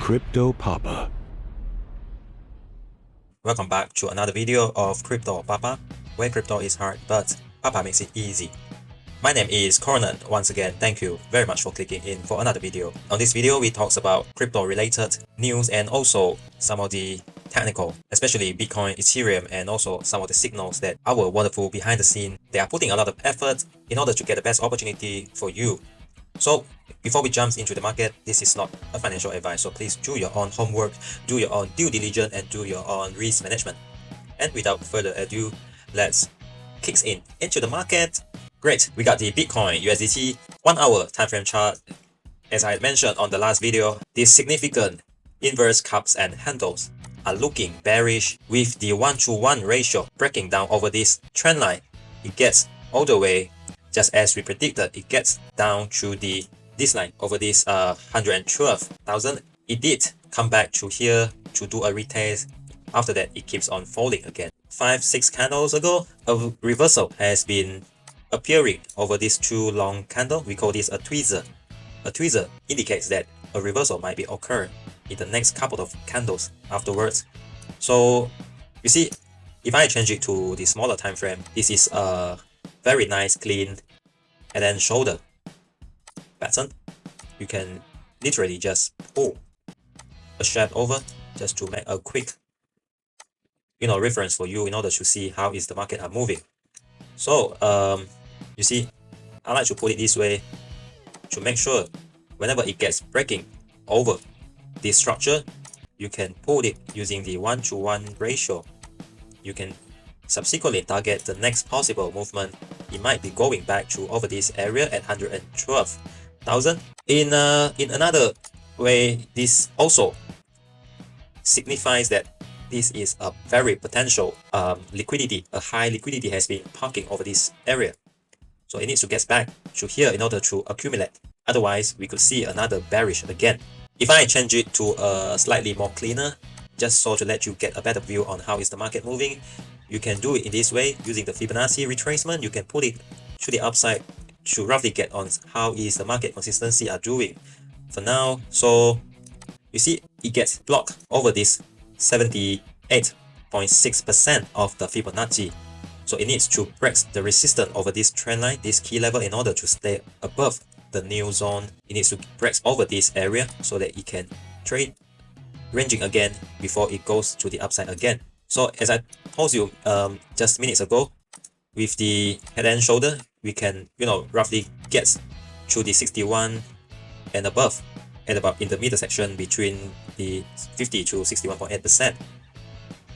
Cryptopapa. Welcome back to another video of Cryptopapa, where crypto is hard but Papa makes it easy. My name is Conan. Once again, thank you very much for clicking in for another video. On this video, we talk about crypto related news and also some of the technical, especially Bitcoin, Ethereum, and also some of the signals that our wonderful behind the scene, they are putting a lot of effort in order to get the best opportunity for you. So before we jump into the market, this is not a financial advice, so please do your own homework, do your own due diligence, and do your own risk management. And without further ado, let's kick into the market. Great, we got the Bitcoin USDT 1 hour time frame chart. As I mentioned on the last video, these significant inverse cups and handles are looking bearish with the 1-to-1 ratio breaking down over this trend line. It gets all the way, just as we predicted, it gets down to this line over this 112,000. It did come back to here to do a retest. After that, it keeps on falling again. 5-6 candles ago, a reversal has been appearing over these two long candles. We call this a tweezer. A tweezer indicates that a reversal might be occurring in the next couple of candles afterwards. So you see, if I change it to the smaller time frame, this is a very nice clean head and shoulder pattern. You can literally just pull a shape over just to make a quick reference for you in order to see how is the market are moving. So you see, I like to put it this way to make sure whenever it gets breaking over this structure, you can pull it using the 1-to-1 ratio. You can subsequently target the next possible movement. It might be going back to over this area at 112,000. In another way, this also signifies that this is a very potential liquidity. A high liquidity has been parking over this area. So it needs to get back to here in order to accumulate. Otherwise, we could see another bearish again. If I change it to a slightly more cleaner, just so to let you get a better view on how is the market moving, you can do it in this way using the Fibonacci retracement. You can put it to the upside to roughly get on how is the market consistency are doing for now. So you see, it gets blocked over this 78.6% of the Fibonacci. So it needs to break the resistance over this trend line, this key level, in order to stay above the new zone. It needs to break over this area so that it can trade ranging again before it goes to the upside again. So as I told you just minutes ago, with the head and shoulder, we can roughly get to the 61 and above, at about in the middle section between the 50 to 61.8%.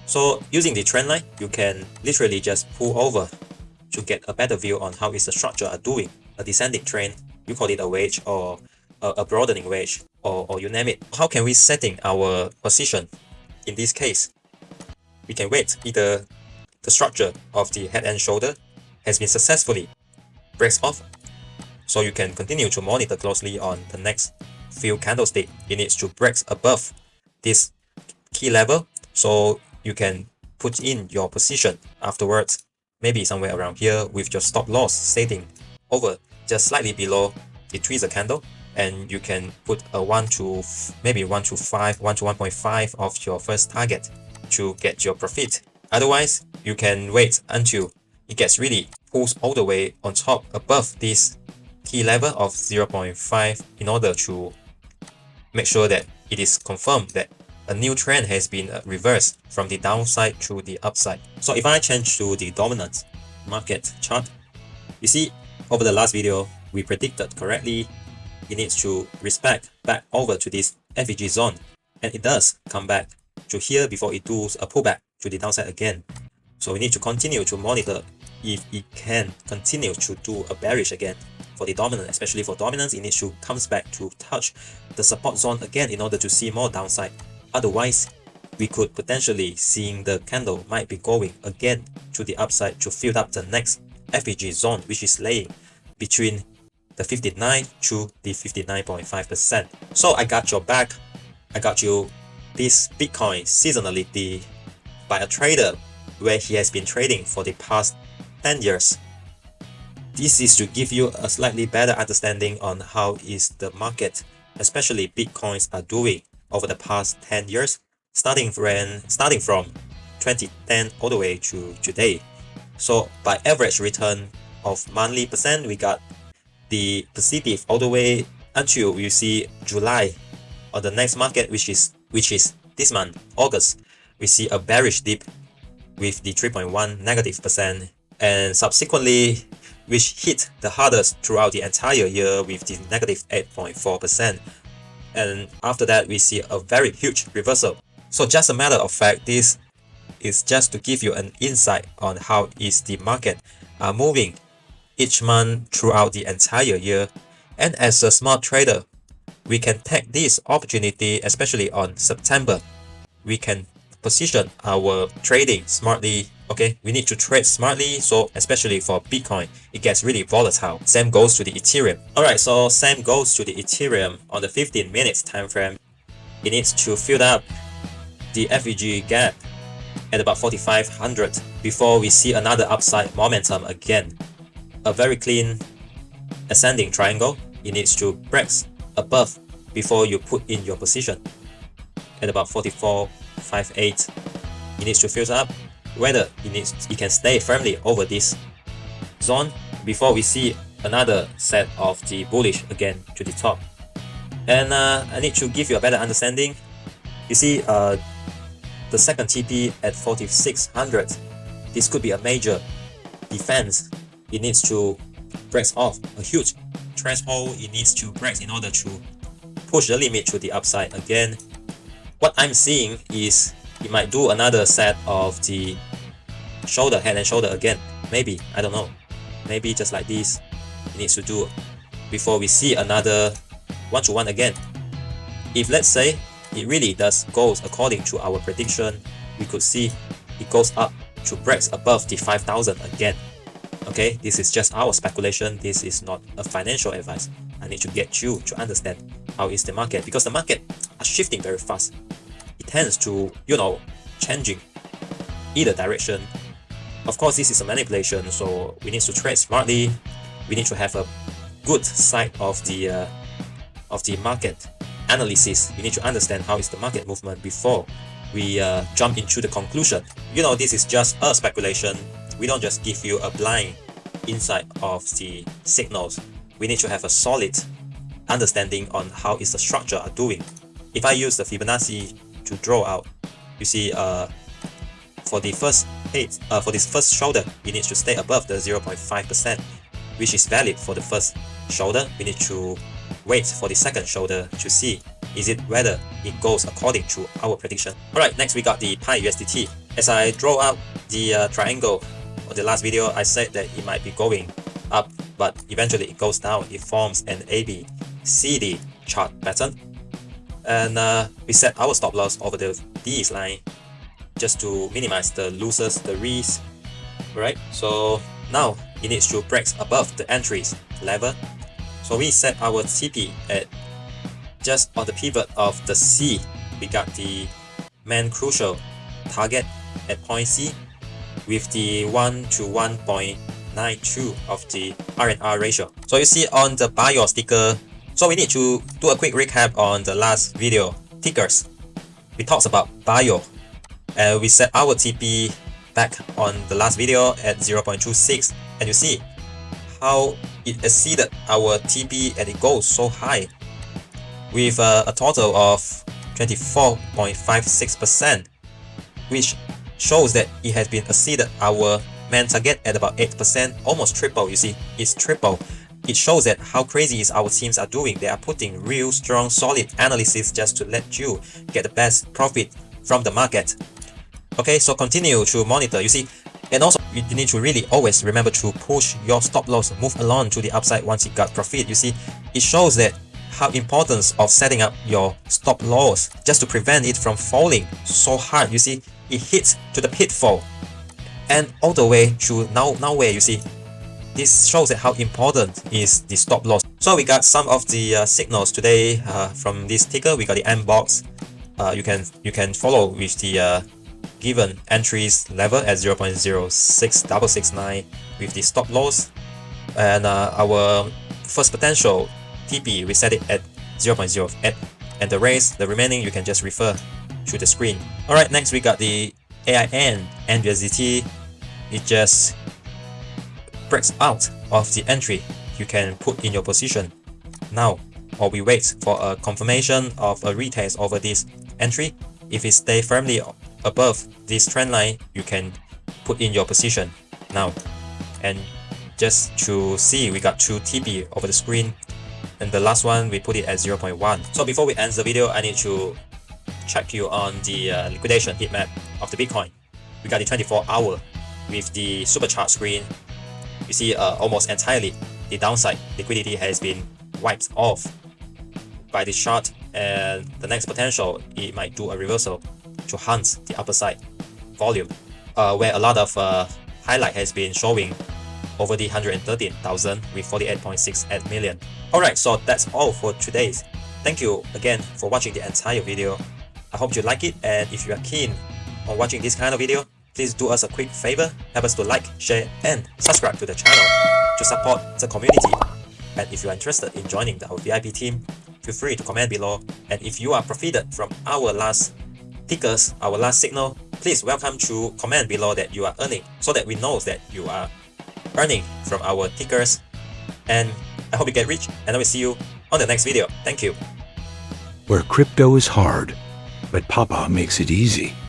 So using the trend line, you can literally just pull over to get a better view on how is the structure are doing. A descending trend, you call it a wedge or a broadening wedge, or you name it. How can we setting our position in this case? We can wait either the structure of the head and shoulder has been successfully breaks off, so you can continue to monitor closely on the next few candlesticks. It needs to break above this key level, so you can put in your position afterwards, maybe somewhere around here with your stop loss setting over just slightly below the tweezer candle, and you can put a 1 to 1.5 of your first target to get your profit. Otherwise, you can wait until it gets really pulls all the way on top above this key level of 0.5 in order to make sure that it is confirmed that a new trend has been reversed from the downside to the upside. So if I change to the dominant market chart, you see over the last video, we predicted correctly it needs to respect back over to this FEG zone, and it does come back to here before it does a pullback to the downside again. So we need to continue to monitor if it can continue to do a bearish again for the dominant. Especially for dominance, it needs to comes back to touch the support zone again in order to see more downside. Otherwise, we could potentially seeing the candle might be going again to the upside to fill up the next FEG zone, which is laying between the 59 to the 59.5%. So I got your back. I got you this Bitcoin seasonality by a trader where he has been trading for the past 10 years. This is to give you a slightly better understanding on how is the market, especially Bitcoins, are doing over the past 10 years, starting from 2010 all the way to today. So by average return of monthly percent, we got the positive all the way until you see July. On the next market, which is this month, August, we see a bearish dip with the 3.1 negative percent, and subsequently which hit the hardest throughout the entire year with the negative 8.4%. And after that, we see a very huge reversal. So just a matter of fact, this is just to give you an insight on how is the market moving each month throughout the entire year. And as a smart trader, we can take this opportunity, especially on September. We can position our trading smartly. Okay, we need to trade smartly, so especially for Bitcoin, it gets really volatile. Same goes to the Ethereum. Alright, so same goes to the Ethereum on the 15 minutes time frame. It needs to fill up the FEG gap at about 4,500 before we see another upside momentum again. A very clean ascending triangle. It needs to break above before you put in your position at about 44.58. It needs to fill up whether it can stay firmly over this zone before we see another set of the bullish again to the top. And I need to give you a better understanding. You see the second TP at 4600, this could be a major defense. It needs to break off a huge threshold. It needs to break in order to push the limit to the upside again. What I'm seeing is it might do another set of the shoulder, head and shoulder again. Maybe, I don't know. Maybe just like this, it needs to do before we see another 1-to-1 again. If let's say it really does goes according to our prediction, we could see it goes up to breaks above the 5,000 again. Okay, this is just our speculation. This is not a financial advice. I need to get you to understand how is the market, because the market are shifting very fast. It tends to, changing either direction. Of course, this is a manipulation, so we need to trade smartly. We need to have a good sight of the market analysis. We need to understand how is the market movement before we jump into the conclusion. This is just a speculation. We don't just give you a blind insight of the signals. We need to have a solid understanding on how is the structure are doing. If I use the Fibonacci to draw out, you see for the first hit, for this first shoulder, we need to stay above the 0.5%, which is valid for the first shoulder. We need to wait for the second shoulder to see is it whether it goes according to our prediction. Alright, next we got the Pi USDT. As I draw out the triangle on the last video, I said that it might be going up, but eventually it goes down. It forms an ABCD chart pattern, and we set our stop loss over the D's line just to minimize the losses, the risk. Right, so now it needs to break above the entries level, so we set our TP at just on the pivot of the C. We got the main crucial target at point C with the 1 to 1.92 of the R&R ratio. So you see on the bio sticker, so we need to do a quick recap on the last video tickers. We talked about bio, and we set our TP back on the last video at 0.26, and you see how it exceeded our TP and it goes so high with a total of 24.56%, which shows that it has been exceeded our main target at about 8%, almost triple. You see, it's triple. It shows that how crazy is our teams are doing. They are putting real strong solid analysis just to let you get the best profit from the market. Okay, so continue to monitor, you see, and also you need to really always remember to push your stop loss, move along to the upside once you got profit. You see, it shows that how importance of setting up your stop loss just to prevent it from falling so hard. You see, it hits to the pitfall and all the way to nowhere. You see, this shows that how important is the stop loss. So we got some of the signals today from this ticker. We got the M box. You can follow with the given entries level at 0.06669 with the stop loss, and our first potential TP we set it at 0.08, and the remaining you can just refer to the screen. Alright, next we got the AIN and USDT. It just breaks out of the entry you can put in your position now, or we wait for a confirmation of a retest over this entry. If it stays firmly above this trend line, you can put in your position now. And just to see, we got 2 TP over the screen, and the last one we put it at 0.1. So before we end the video, I need to check you on the liquidation heat map of the Bitcoin. We got the 24-hour with the supercharged screen. You see almost entirely the downside liquidity has been wiped off by this chart, and the next potential, it might do a reversal to hunt the upper side volume, where a lot of highlight has been showing over the 113,000 with 48.68 million. Alright, so that's all for today's. Thank you again for watching the entire video. I hope you like it, and if you are keen on watching this kind of video, please do us a quick favor, help us to like, share and subscribe to the channel to support the community. And if you are interested in joining our VIP team, feel free to comment below. And if you are profited from our last tickers, our last signal, please welcome to comment below that you are earning, so that we know that you are earning from our tickers. And I hope you get rich, and I will see you on the next video. Thank you. Where crypto is hard, but Papa makes it easy.